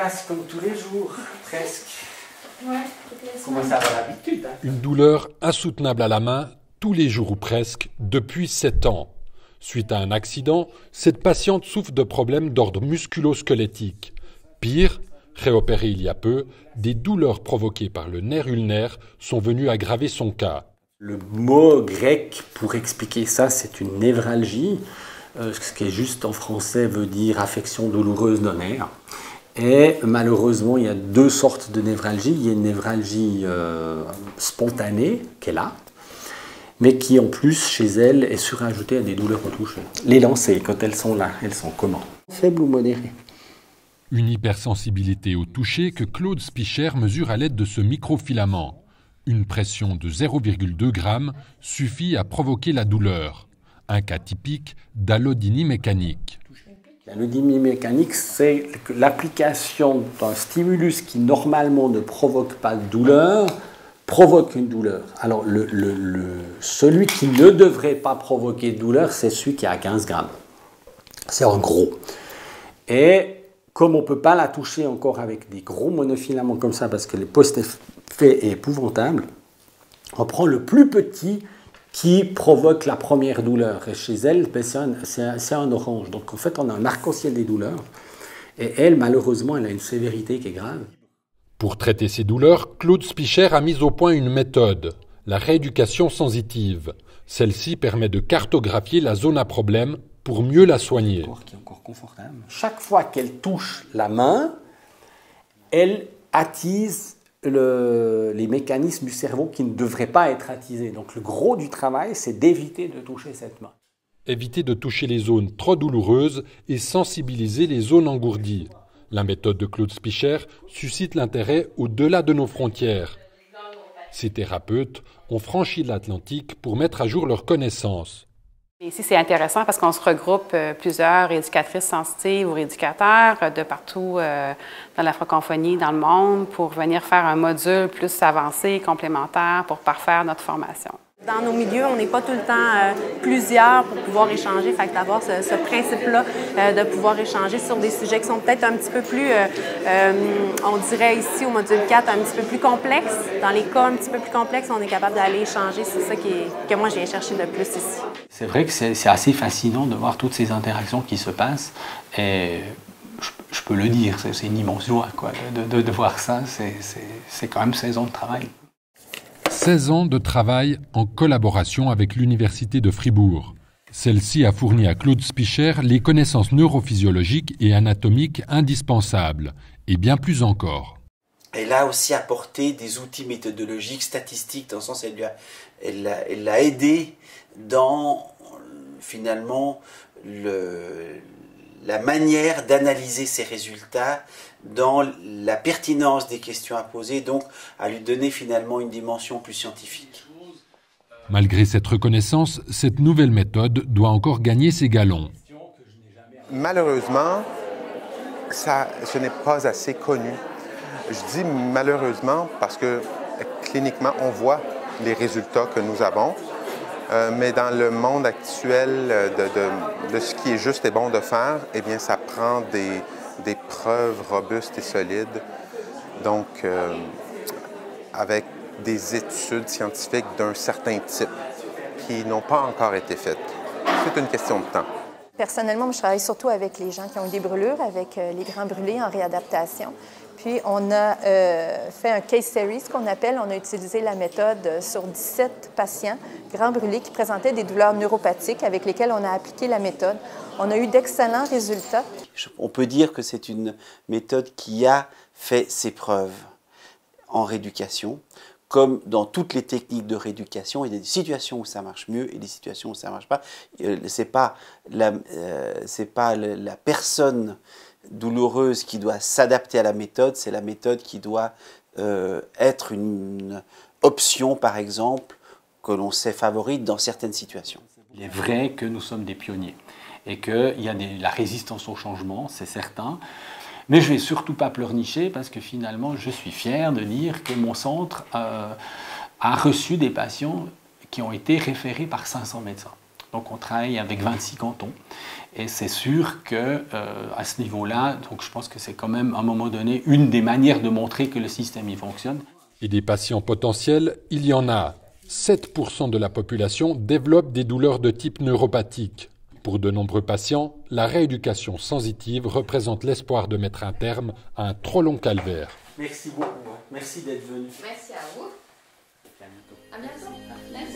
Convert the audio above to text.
passe comme tous les jours, presque. Ouais, On commence à avoir l'habitude. Hein. Une douleur insoutenable à la main, tous les jours ou presque, depuis 7 ans. Suite à un accident, cette patiente souffre de problèmes d'ordre musculo-squelettique. Pire, réopérée il y a peu, des douleurs provoquées par le nerf ulnaire sont venues aggraver son cas. Le mot grec pour expliquer ça, c'est une névralgie. Ce qui est juste en français veut dire affection douloureuse d'un nerf. Et malheureusement, il y a deux sortes de névralgie. Il y a une névralgie spontanée, qui est là, mais qui en plus, chez elle, est surajoutée à des douleurs au toucher. Les lancées, quand elles sont là, elles sont comment? Faibles ou modérées? Une hypersensibilité au toucher que Claude Spicher mesure à l'aide de ce microfilament. Une pression de 0,2 g suffit à provoquer la douleur. Un cas typique d'allodynie mécanique. L'allodynie mécanique, c'est l'application d'un stimulus qui normalement ne provoque pas de douleur, provoque une douleur. Alors, celui qui ne devrait pas provoquer de douleur, c'est celui qui est à 15 grammes. C'est en gros. Et comme on ne peut pas la toucher encore avec des gros monofilaments comme ça, parce que le post-effet est épouvantable, on prend le plus petit qui provoque la première douleur. Et chez elle, c'est un orange. Donc en fait, on a un arc-en-ciel des douleurs. Et elle, malheureusement, elle a une sévérité qui est grave. Pour traiter ces douleurs, Claude Spicher a mis au point une méthode, la rééducation sensitive. Celle-ci permet de cartographier la zone à problème pour mieux la soigner. Qui est encore confortable. Chaque fois qu'elle touche la main, elle attise les mécanismes du cerveau qui ne devraient pas être attisés. Donc le gros du travail, c'est d'éviter de toucher cette main. Éviter de toucher les zones trop douloureuses et sensibiliser les zones engourdies. La méthode de Claude Spicher suscite l'intérêt au-delà de nos frontières. Ces thérapeutes ont franchi l'Atlantique pour mettre à jour leurs connaissances. Ici, c'est intéressant parce qu'on se regroupe plusieurs éducatrices sensitives ou éducateurs de partout dans la francophonie, dans le monde, pour venir faire un module plus avancé, complémentaire, pour parfaire notre formation. Dans nos milieux, on n'est pas tout le temps plusieurs pour pouvoir échanger. Fait que d'avoir ce principe-là de pouvoir échanger sur des sujets qui sont peut-être un petit peu plus, on dirait ici au module 4, un petit peu plus complexes. Dans les cas un petit peu plus complexes, on est capable d'aller échanger. C'est ça que moi, j'ai cherché de plus ici. C'est vrai que c'est assez fascinant de voir toutes ces interactions qui se passent. Et je peux le dire, c'est une immense joie quoi, de voir ça. C'est quand même 16 ans de travail. 16 ans de travail en collaboration avec l'Université de Fribourg. Celle-ci a fourni à Claude Spicher les connaissances neurophysiologiques et anatomiques indispensables, et bien plus encore. Elle a aussi apporté des outils méthodologiques, statistiques, dans le sens elle l'a aidé dans, finalement, la manière d'analyser ses résultats, dans la pertinence des questions à poser, donc à lui donner finalement une dimension plus scientifique. Malgré cette reconnaissance, cette nouvelle méthode doit encore gagner ses galons. Malheureusement, ce n'est pas assez connu. Je dis malheureusement parce que cliniquement, on voit les résultats que nous avons, mais dans le monde actuel de ce qui est juste et bon de faire, eh bien, ça prend des preuves robustes et solides, donc avec des études scientifiques d'un certain type qui n'ont pas encore été faites. C'est une question de temps. Personnellement, moi, je travaille surtout avec les gens qui ont eu des brûlures, avec les grands brûlés en réadaptation. Puis, on a fait un case series, ce qu'on appelle. On a utilisé la méthode sur 17 patients grands brûlés qui présentaient des douleurs neuropathiques avec lesquelles on a appliqué la méthode. On a eu d'excellents résultats. On peut dire que c'est une méthode qui a fait ses preuves en rééducation. Comme dans toutes les techniques de rééducation, il y a des situations où ça marche mieux et des situations où ça ne marche pas. Ce n'est pas la personne douloureuse qui doit s'adapter à la méthode, c'est la méthode qui doit être une option, par exemple, que l'on sait favorite dans certaines situations. Il est vrai que nous sommes des pionniers et qu'il y a la résistance au changement, c'est certain. Mais je ne vais surtout pas pleurnicher parce que finalement, je suis fier de dire que mon centre a reçu des patients qui ont été référés par 500 médecins. Donc on travaille avec 26 cantons. Et c'est sûr que à ce niveau-là, donc je pense que c'est quand même à un moment donné une des manières de montrer que le système y fonctionne. Et des patients potentiels, il y en a. 7% de la population développe des douleurs de type neuropathique. Pour de nombreux patients, la rééducation sensitive représente l'espoir de mettre un terme à un trop long calvaire. Merci beaucoup. Merci d'être venu. Merci à vous. À bientôt. Merci.